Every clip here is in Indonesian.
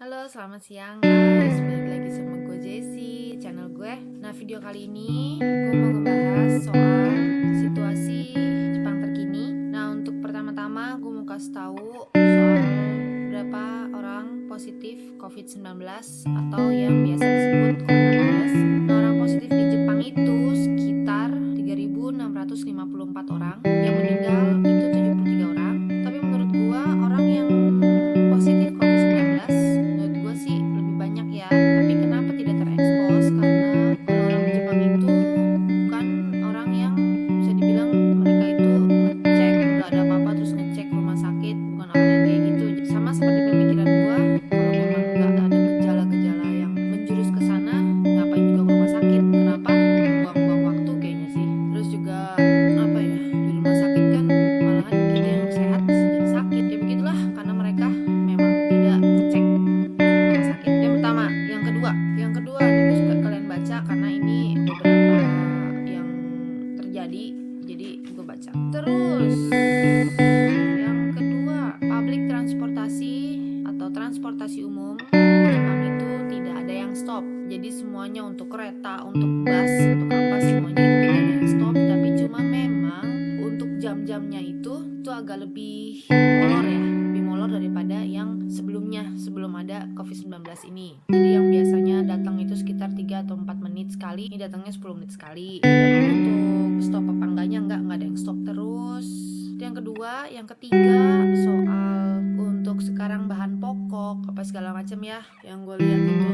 Halo, selamat siang guys. Balik lagi sama gue Jessie, channel gue. Nah, video kali ini gue mau ngebahas soal situasi Jepang terkini. Nah, untuk pertama-tama gue mau kasih tahu soal berapa orang positif COVID-19 atau yang biasa disebut coronavirus. Nah, orang positif di Jepang itu sekitar 3.654 orang, yang meninggal itu 73 orang. Tapi menurut gue orang yang positif COVID-19 menurut gue sih lebih banyak ya. Tapi kenapa tidak terekspos? Karena orang-orang di Jepang itu bukan orang yang bisa dibilang mereka itu ngecek nggak ada apa-apa terus ngecek rumah sakit, bukan orang yang kayak gitu. Sama seperti pemikiran gue, kalau memang nggak ada gejala-gejala yang menjurus ke sana, ngapain juga ke rumah sakit? Kenapa? Buang-buang waktu kayaknya sih. Terus juga apa ya, di rumah sakit kan malahan kita yang sehat bisa jadi sakit. Ya begitulah, karena mereka memang tidak ngecek rumah sakit. Yang pertama. Yang kedua ini gue suka kalian baca karena ini beberapa yang terjadi, jadi gue baca. Terus yang kedua, public transportasi atau transportasi umum di Jepang itu tidak ada yang stop. Jadi semuanya untuk kereta, untuk bus, untuk apa semuanya itu tidak ada yang stop. Tapi cuma memang untuk jam-jamnya itu agak lebih molor ya, lebih molor daripada yang sebelumnya, sebelum ada COVID-19 ini. Jadi yang biasanya datang itu sekitar 3 atau 4 menit sekali, ini datangnya 10 menit sekali. Dan untuk stop apa enggaknya enggak ada yang stop terus. Itu yang kedua. Yang ketiga, soal untuk sekarang bahan pokok apa segala macam ya, yang gue lihat itu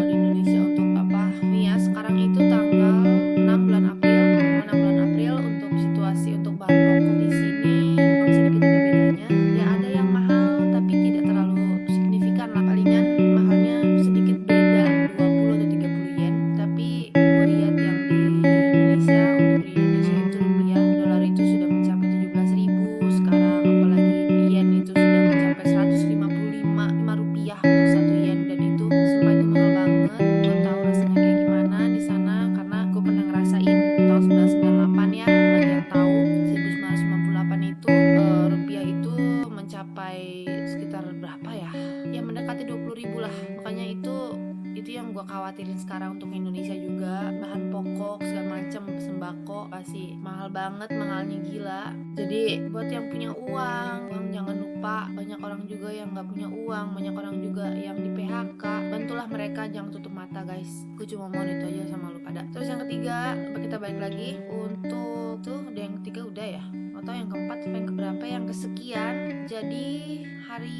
di Indonesia untuk apa nih ya, sekarang itu tanggal 6 bulan April, 6 bulan April untuk situasi untuk bahan pokok di sini memang sedikit ada bedanya. Ya ada yang mahal tapi tidak terlalu signifikan lah, palingan mahalnya sedikit beda 20 atau 30 yen. Tapi gue lihat yang di Indonesia, untuk di Indonesia itu rupiah dolar itu sudah mencapai 17.000 sekarang, apalagi yen itu sudah mencapai 155 rupiah untuk 1 yen, dan itu sumpah itu mahal banget. Gue tahu rasanya kayak gimana di sana karena gue pernah ngerasain tahun 1998 ya. Bagi yang tahu 1998 itu rupiah itu mencapai sekitar berapa ya? Ya mendekati 20.000 lah. Makanya itu yang gue khawatirin sekarang untuk Indonesia juga. Bahan pokok segala macam, sembako pasti mahal banget, mahalnya gila. Jadi buat yang punya uang jangan lupa, banyak orang juga yang nggak punya uang, banyak orang juga yang di PHK. Bantulah mereka, jangan tutup mata guys. Gue cuma mau itu aja sama lu pada. Terus yang ketiga, kita balik lagi untuk tuh udah, yang ketiga udah ya, atau yang keempat sampai yang keberapa, yang kesekian. Jadi hari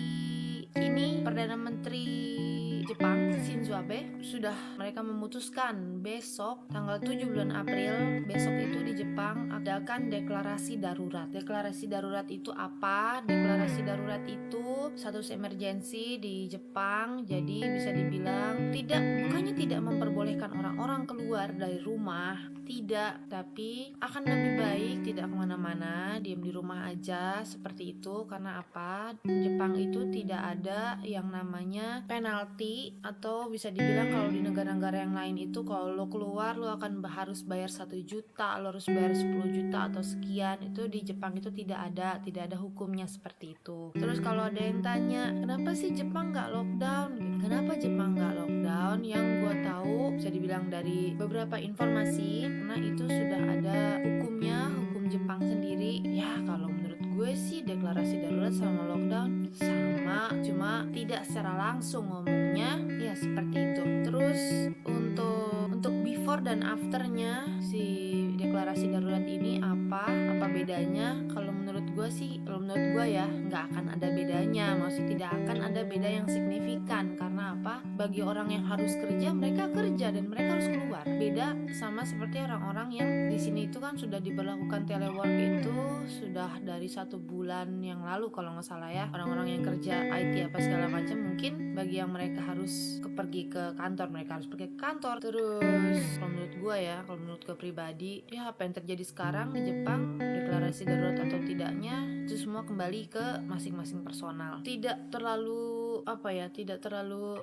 ini Perdana Menteri Jepang Shinzo Abe sudah mereka memutuskan besok tanggal 7 bulan April, besok itu di Jepang adakan deklarasi darurat. Deklarasi darurat itu apa? Deklarasi darurat itu status emergency di Jepang. Jadi bisa dibilang bukannya tidak memperbolehkan orang-orang keluar dari rumah, tidak, tapi akan lebih baik tidak kemana-mana, diam di rumah aja seperti itu. Karena apa? Jepang itu tidak ada yang namanya penalti, atau bisa dibilang kalau di negara-negara yang lain itu kalau lo keluar lo akan harus bayar 1 juta, lo harus bayar 10 juta atau sekian. Itu di Jepang itu tidak ada hukumnya seperti itu. Terus kalau ada yang tanya kenapa sih Jepang nggak lockdown gitu, kenapa Jepang nggak lockdown, yang gue tahu bisa dibilang dari beberapa informasi, karena itu sudah ada hukumnya, hukum Jepang sendiri ya. Kalau menurut gue sih deklarasi darurat sama lockdown sama, cuma tidak secara langsung ngomongnya ya seperti itu. Terus untuk before dan afternya si deklarasi darurat ini apa bedanya? Kalau menurut gue sih, kalau menurut gue ya nggak akan ada bedanya, maksudnya tidak akan ada beda yang signifikan. Karena apa? Bagi orang yang harus kerja, mereka kerja dan mereka harus keluar. Beda sama seperti orang-orang yang di sini itu kan sudah diberlakukan telework itu sudah dari 1 bulan yang lalu kalau nggak salah ya. Orang-orang yang kerja IT apa segala macam, mungkin bagi yang mereka harus pergi ke kantor, mereka harus pergi ke kantor. Terus kalau menurut gue ya, kalau menurut gue pribadi ya, apa yang terjadi sekarang di Jepang, deklarasi darurat atau tidaknya, itu semua kembali ke masing-masing personal. Tidak terlalu nggak terlalu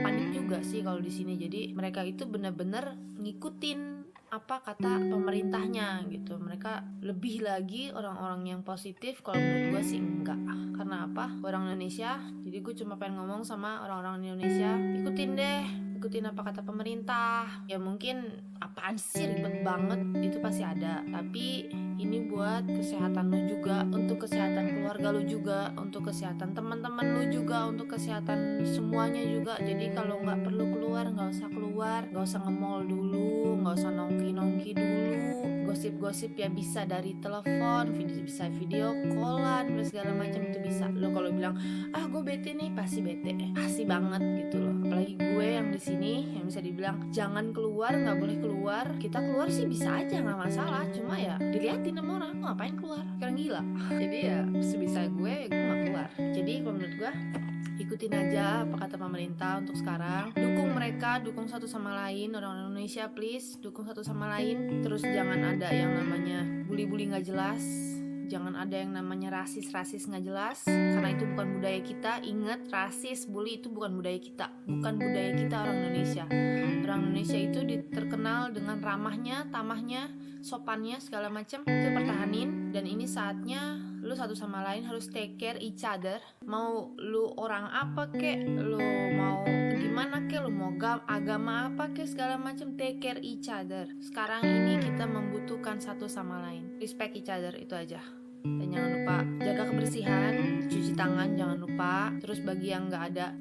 panik juga sih kalau di sini. Jadi mereka itu benar-benar ngikutin apa kata pemerintahnya gitu. Mereka lebih lagi orang-orang yang positif, kalau menurut gue sih enggak. Karena apa? Orang Indonesia, jadi gue cuma pengen ngomong sama orang-orang Indonesia, ikutin apa kata pemerintah. Ya mungkin apaan sih ribet banget, itu pasti ada, tapi ini buat kesehatan lu juga, untuk kesehatan keluarga lu juga, untuk kesehatan teman-teman lu juga, untuk kesehatan semuanya juga. Jadi kalau nggak perlu keluar, nggak usah nge-mall dulu, nggak usah nongki dulu. Gosip-gosip ya bisa dari telepon, bisa video callan, segala macam itu bisa. Lo kalau bilang gue bete nih, pasti bete, pasti banget gitu loh. Apalagi gue yang di sini yang bisa dibilang jangan keluar, nggak boleh keluar. Kita keluar sih bisa aja, nggak masalah, cuma ya diliatin sama orang, ngapain keluar, sekarang gila. Jadi ya sebisa gue nggak keluar. Jadi kalau menurut gue ikutin aja apa kata pemerintah untuk sekarang. Dukung mereka, dukung satu sama lain. Orang Indonesia please dukung satu sama lain. Terus jangan ada yang namanya bully-bully gak jelas, jangan ada yang namanya rasis gak jelas, karena itu bukan budaya kita. Ingat, rasis, bully itu bukan budaya kita, bukan budaya kita orang Indonesia. Orang Indonesia itu terkenal dengan ramahnya, tamahnya, sopannya, segala macam. Itu pertahanin, dan ini saatnya lu satu sama lain harus take care each other. Mau lu orang apa kek, lu mau gimana kek, lu mau agama apa kek, segala macam, take care each other. Sekarang ini kita membutuhkan satu sama lain. Respect each other, itu aja. Dan jangan lupa jaga kebersihan, cuci tangan jangan lupa. Terus bagi yang nggak ada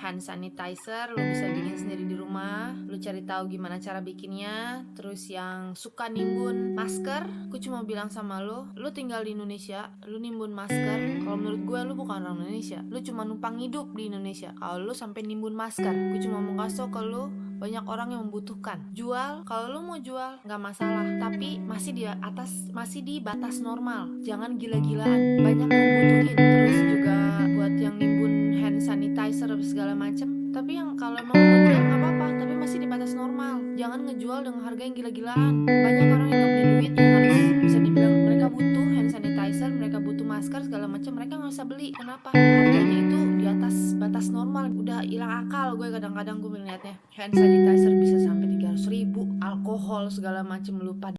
hand sanitizer, lo bisa bikin sendiri di rumah. Lo cari tahu gimana cara bikinnya. Terus yang suka nimbun masker, gue cuma bilang sama lo tinggal di Indonesia, lo nimbun masker. Kalau menurut gue lo bukan orang Indonesia, lo cuma numpang hidup di Indonesia. Kalau lo sampai nimbun masker, gue cuma mau kasih tau ke lo, banyak orang yang membutuhkan. Jual, kalau lu mau jual nggak masalah, tapi masih di batas normal. Jangan gila-gilaan, banyak yang membutuhin. Terus juga buat yang nimbun hand sanitizer segala macem, tapi yang kalau emang mau jual nggak apa-apa, tapi masih di batas normal. Jangan ngejual dengan harga yang gila-gilaan. Banyak orang yang nggak punya duit, yang harus bisa dibilang mereka butuh hand sanitizer, mereka butuh masker segala macam, mereka nggak bisa beli. Kenapa? Harganya itu di atas batas normal. Udah hilang akal gue kadang-kadang gue melihatnya. Hand sanitizer bisa sampai 300.000, alkohol segala macam, lupa